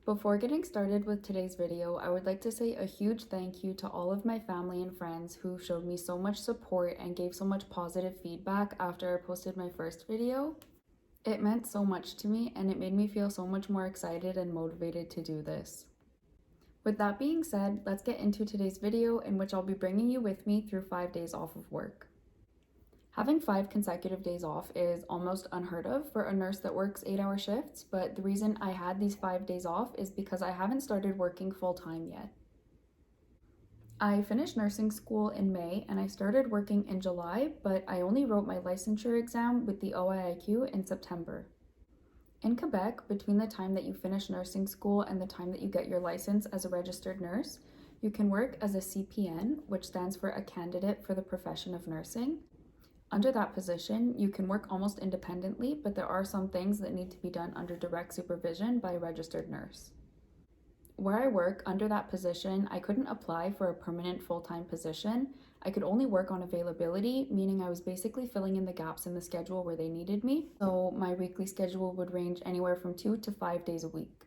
Before getting started with today's video, I would like to say a huge thank you to all of my family and friends who showed me so much support and gave so much positive feedback after I posted my first video. It meant so much to me and it made me feel so much more excited and motivated to do this. With that being said, let's get into today's video in which I'll be bringing you with me through 5 days off of work. Having 5 consecutive days off is almost unheard of for a nurse that works 8-hour shifts, but the reason I had these 5 days off is because I haven't started working full-time yet. I finished nursing school in May and I started working in July, but I only wrote my licensure exam with the OIIQ in September. In Quebec, between the time that you finish nursing school and the time that you get your license as a registered nurse, you can work as a CPN, which stands for a candidate for the profession of nursing. Under that position, you can work almost independently, but there are some things that need to be done under direct supervision by a registered nurse. Where I work, under that position, I couldn't apply for a permanent full-time position. I could only work on availability, meaning I was basically filling in the gaps in the schedule where they needed me, so my weekly schedule would range anywhere from 2 to 5 days a week.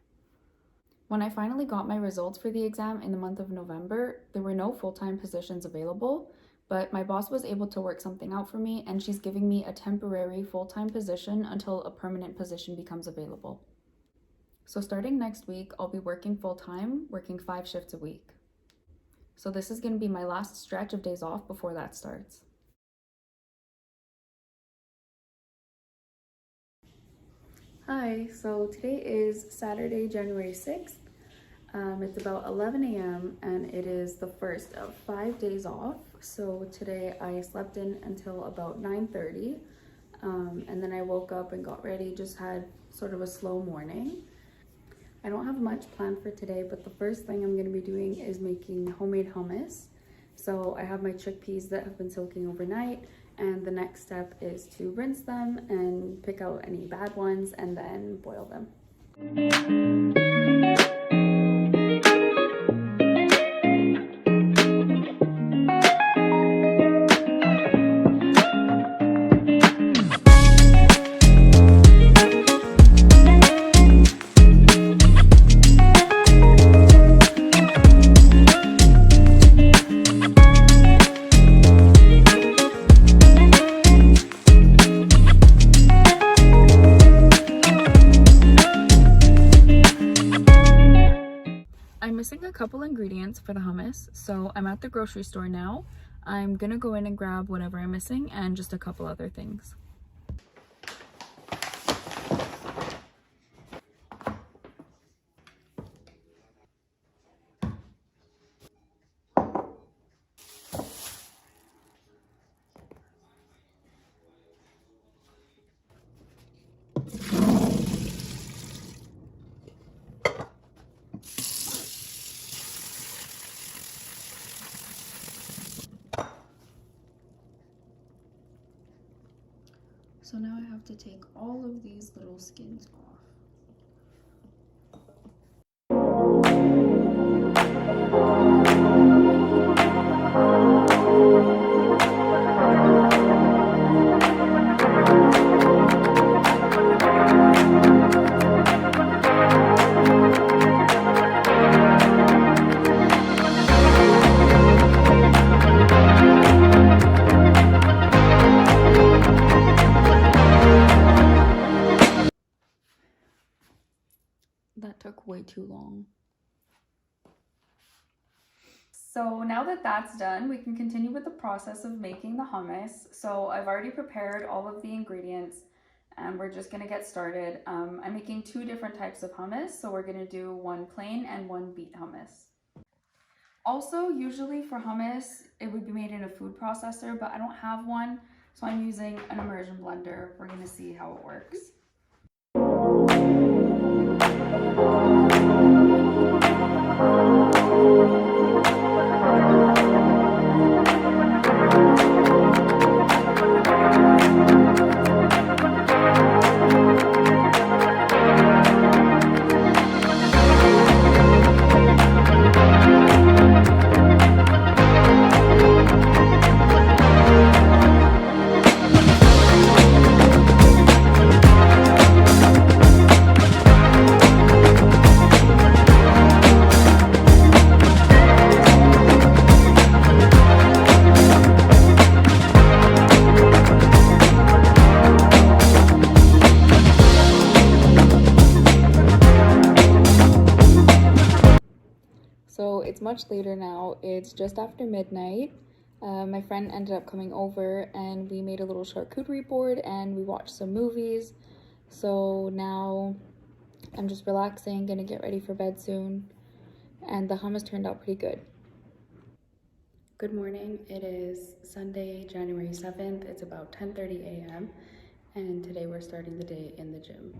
When I finally got my results for the exam in the month of November, there were no full-time positions available, but my boss was able to work something out for me and she's giving me a temporary full-time position until a permanent position becomes available. So starting next week, I'll be working full-time, working 5 shifts a week. So this is going to be my last stretch of days off before that starts. Hi, so today is Saturday, January 6th. It's about 11 a.m. and it is the first of 5 days off. So today I slept in until about 9:30 and then I woke up and got ready, just had sort of a slow morning. I don't have much planned for today, but the first thing I'm going to be doing is making homemade hummus. So I have my chickpeas that have been soaking overnight, and the next step is to rinse them and pick out any bad ones and then boil them. I'm missing a couple ingredients for the hummus, so I'm at the grocery store now. I'm gonna go in and grab whatever I'm missing and just a couple other things. So now I have to take all of these little skins off. That took way too long. So now that that's done, we can continue with the process of making the hummus. So I've already prepared all of the ingredients and we're just gonna get started. I'm making 2 different types of hummus. So we're gonna do one plain and one beet hummus. Also, usually for hummus, it would be made in a food processor, but I don't have one. So I'm using an immersion blender. We're gonna see how it works. it's much later now. It's just after midnight. My friend ended up coming over and we made a little charcuterie board and we watched some movies. So now I'm just relaxing, gonna get ready for bed soon. And the hummus turned out pretty good. Good morning. It is Sunday, January 7th. It's about 10:30 a.m. and today we're starting the day in the gym.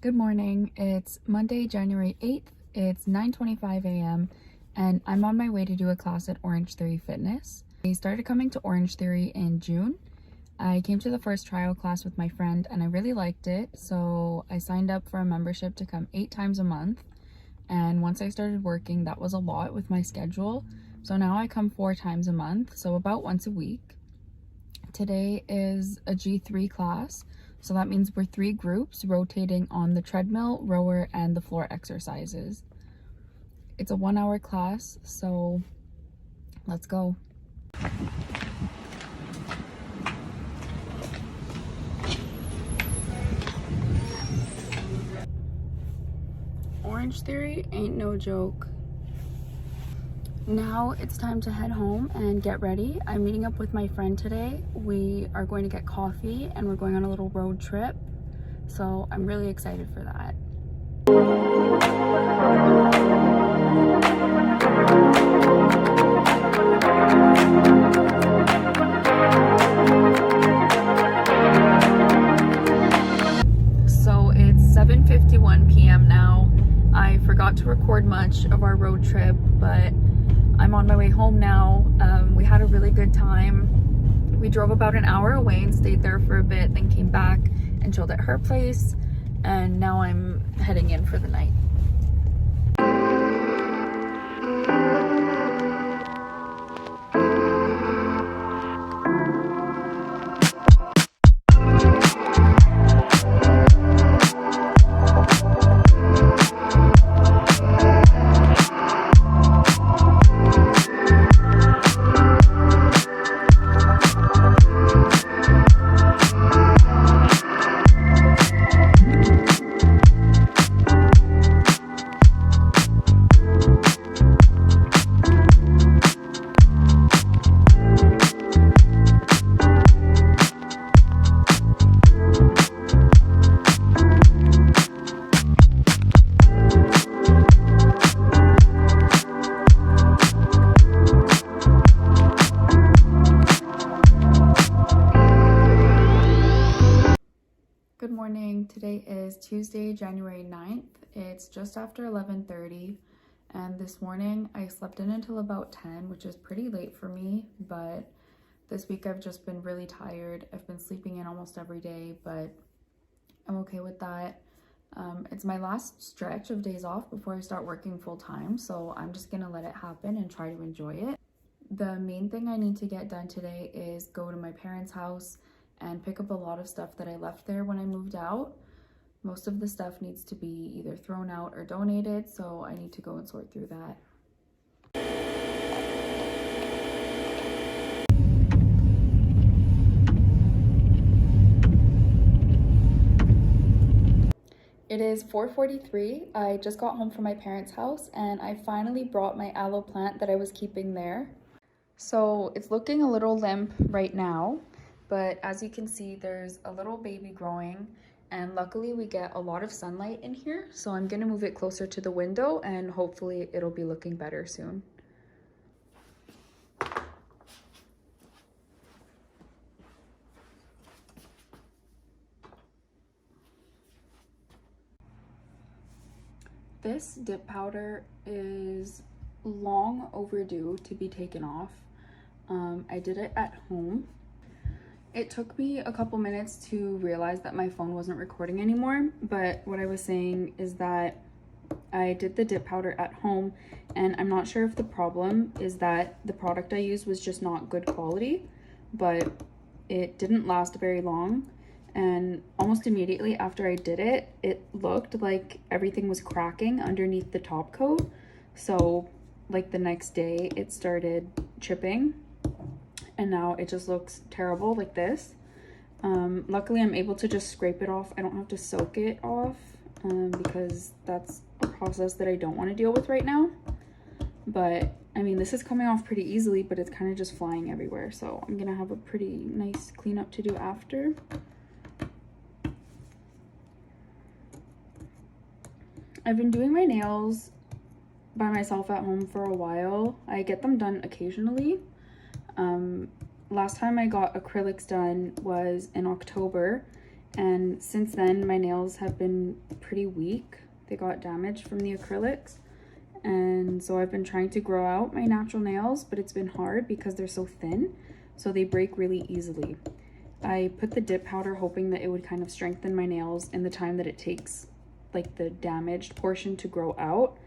Good morning. It's Monday, January 8th. It's 9:25 a.m. and I'm on my way to do a class at Orange Theory Fitness. I started coming to Orange Theory in June. I came to the first trial class with my friend and I really liked it, so I signed up for a membership to come 8 times a month. And once I started working, that was a lot with my schedule. So now I come 4 times a month, so about once a week. Today is a G3 class. So that means we're 3 groups rotating on the treadmill, rower, and the floor exercises. It's a 1-hour class, so let's go. Orange Theory ain't no joke. Now it's time to head home and get ready. I'm meeting up with my friend today. We are going to get coffee and we're going on a little road trip. So I'm really excited for that. So it's 7:51 p.m. now. I forgot to record much of our road trip, but I'm on my way home now. We had a really good time. We drove about an hour away and stayed there for a bit, then came back and chilled at her place, and now I'm heading in for the night. Good morning. Today is Tuesday, January 9th. It's just after 11:30, and this morning I slept in until about 10, which is pretty late for me, but this week I've just been really tired. I've been sleeping in almost every day, but I'm okay with that. It's my last stretch of days off before I start working full time, so I'm just gonna let it happen and try to enjoy it. The main thing I need to get done today is go to my parents' house and pick up a lot of stuff that I left there when I moved out. Most of the stuff needs to be either thrown out or donated, so I need to go and sort through that. is 4:43. I just got home from my parents' house and I finally brought my aloe plant that I was keeping there. So it's looking a little limp right now, but as you can see, there's a little baby growing, and luckily we get a lot of sunlight in here. So I'm gonna move it closer to the window and hopefully it'll be looking better soon. This dip powder is long overdue to be taken off. I did it at home. It took me a couple minutes to realize that my phone wasn't recording anymore, but what I was saying is that I did the dip powder at home, and I'm not sure if the problem is that the product I used was just not good quality, but it didn't last very long. And almost immediately after I did it, it looked like everything was cracking underneath the top coat. So like the next day it started chipping, and now it just looks terrible like this. Luckily I'm able to just scrape it off. I don't have to soak it off because that's a process that I don't want to deal with right now. But I mean, this is coming off pretty easily, but it's kind of just flying everywhere. So I'm gonna have a pretty nice cleanup to do after. I've been doing my nails by myself at home for a while. I get them done occasionally. Last time I got acrylics done was in October, and since then my nails have been pretty weak. They got damaged from the acrylics, and so I've been trying to grow out my natural nails, but it's been hard because they're so thin, so they break really easily. I put the dip powder hoping that it would kind of strengthen my nails in the time that it takes like the damaged portion to grow out,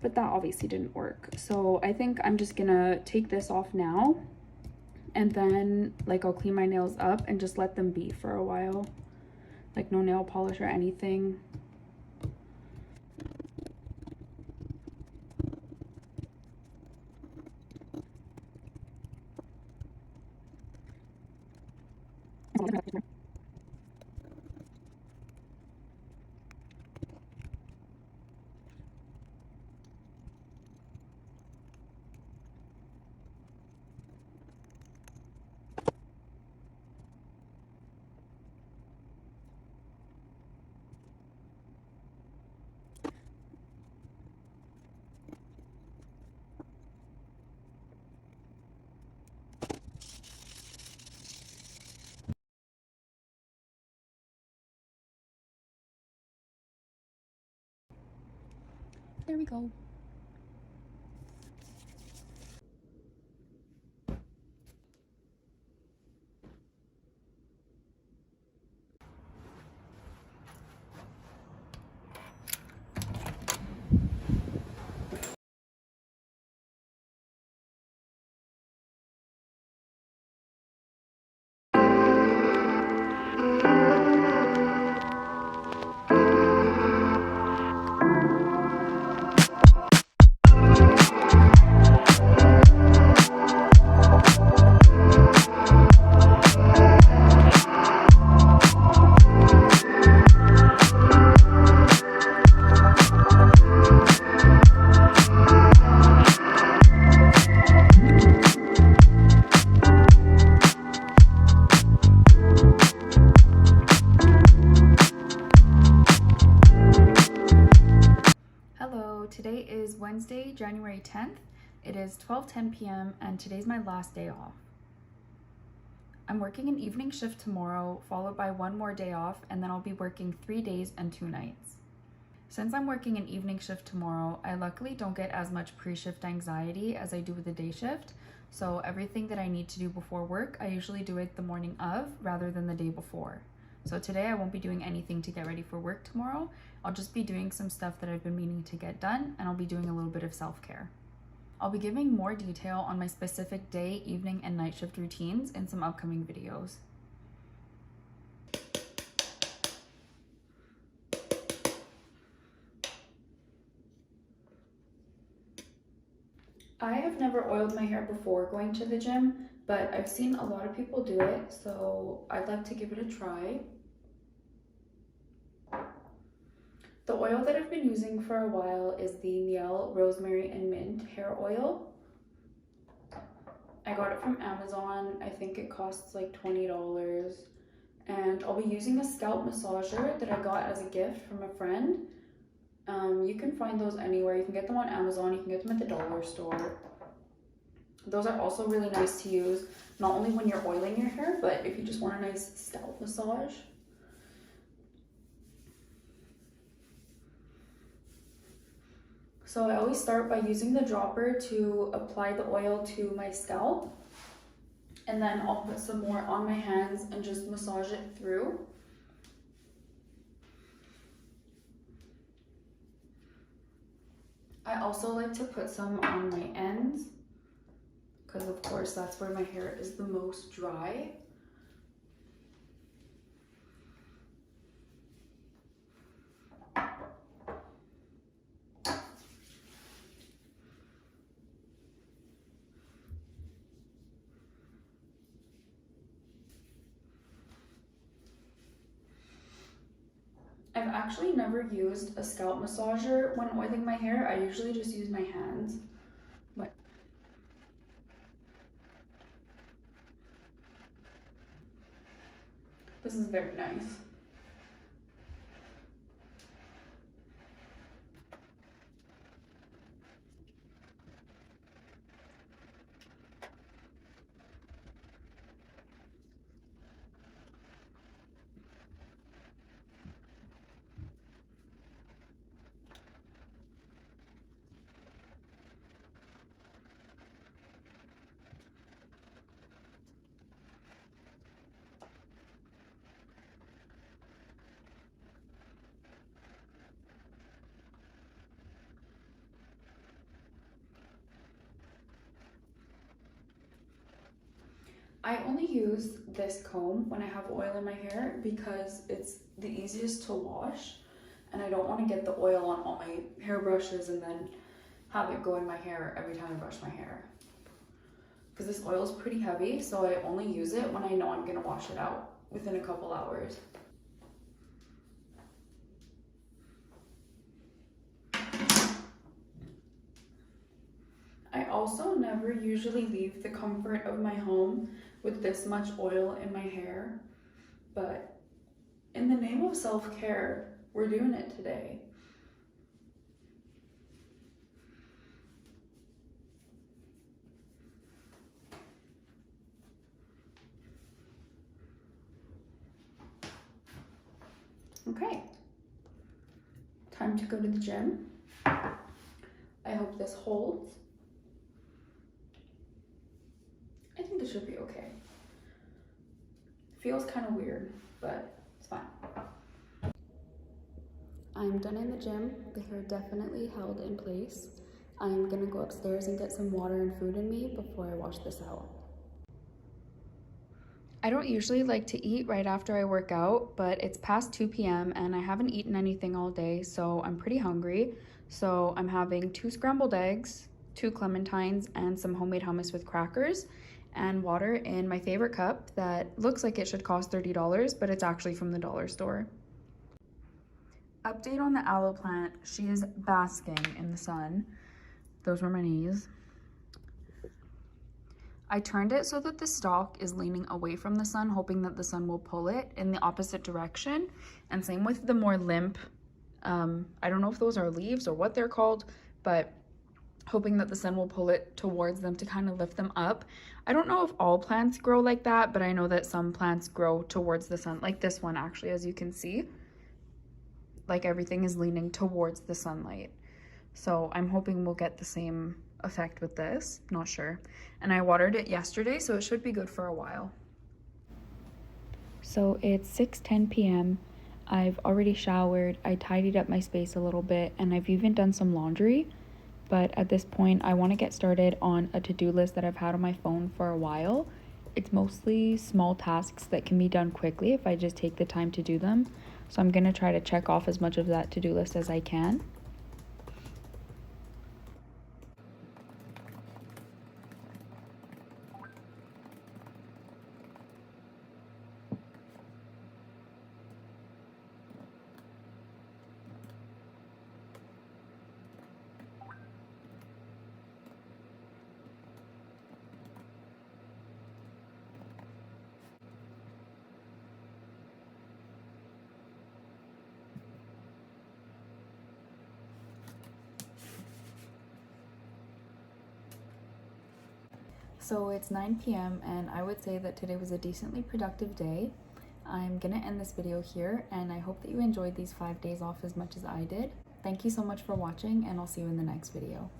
but that obviously didn't work. So I think I'm just gonna take this off now, and then like I'll clean my nails up and just let them be for a while, like no nail polish or anything. There we go. Today is Wednesday, January 10th. It is 12:10 p.m. and today's my last day off. I'm working an evening shift tomorrow, followed by one more day off, and then I'll be working 3 days and 2 nights. Since I'm working an evening shift tomorrow, I luckily don't get as much pre-shift anxiety as I do with the day shift. So everything that I need to do before work, I usually do it the morning of rather than the day before. So today I won't be doing anything to get ready for work tomorrow. I'll just be doing some stuff that I've been meaning to get done, and I'll be doing a little bit of self-care. I'll be giving more detail on my specific day, evening, and night shift routines in some upcoming videos. I have never oiled my hair before going to the gym, but I've seen a lot of people do it, so I'd like to give it a try. The oil that I've been using for a while is the Miel Rosemary and Mint hair oil. I got it from Amazon. I think it costs like $20. And I'll be using a scalp massager that I got as a gift from a friend. You can find those anywhere. You can get them on Amazon. You can get them at the dollar store. Those are also really nice to use, not only when you're oiling your hair, but if you just want a nice scalp massage. So I always start by using the dropper to apply the oil to my scalp. And then I'll put some more on my hands and just massage it through. I also like to put some on my ends because of course that's where my hair is the most dry. I've actually never used a scalp massager when oiling my hair. I usually just use my hands. But this is very nice. I only use this comb when I have oil in my hair because it's the easiest to wash, and I don't want to get the oil on all my hairbrushes and then have it go in my hair every time I brush my hair. Because this oil is pretty heavy, so I only use it when I know I'm gonna wash it out within a couple hours. I also never usually leave the comfort of my home with this much oil in my hair, but in the name of self-care, we're doing it today. Okay, time to go to the gym. I hope this holds. I think this should be okay. Feels kind of weird, but it's fine. I'm done in the gym. The hair definitely held in place. I'm gonna go upstairs and get some water and food in me before I wash this out. I don't usually like to eat right after I work out, but it's past 2 p.m. and I haven't eaten anything all day, so I'm pretty hungry. So I'm having 2 scrambled eggs, 2 clementines, and some homemade hummus with crackers, and water in my favorite cup that looks like it should cost $30, but it's actually from the dollar store. Update on the aloe plant. She is basking in the sun. Those were my knees. I turned it so that the stalk is leaning away from the sun, hoping that the sun will pull it in the opposite direction. And same with the more limp, I don't know if those are leaves or what they're called, but hoping that the sun will pull it towards them to kind of lift them up. I don't know if all plants grow like that, but I know that some plants grow towards the sun, like this one actually, as you can see. Like everything is leaning towards the sunlight. So I'm hoping we'll get the same effect with this, not sure. And I watered it yesterday, so it should be good for a while. So it's 6:10 p.m. I've already showered, I tidied up my space a little bit, and I've even done some laundry. But at this point, I want to get started on a to-do list that I've had on my phone for a while. It's mostly small tasks that can be done quickly if I just take the time to do them. So I'm going to try to check off as much of that to-do list as I can. So it's 9 p.m. and I would say that today was a decently productive day. I'm gonna end this video here, and I hope that you enjoyed these 5 days off as much as I did. Thank you so much for watching, and I'll see you in the next video.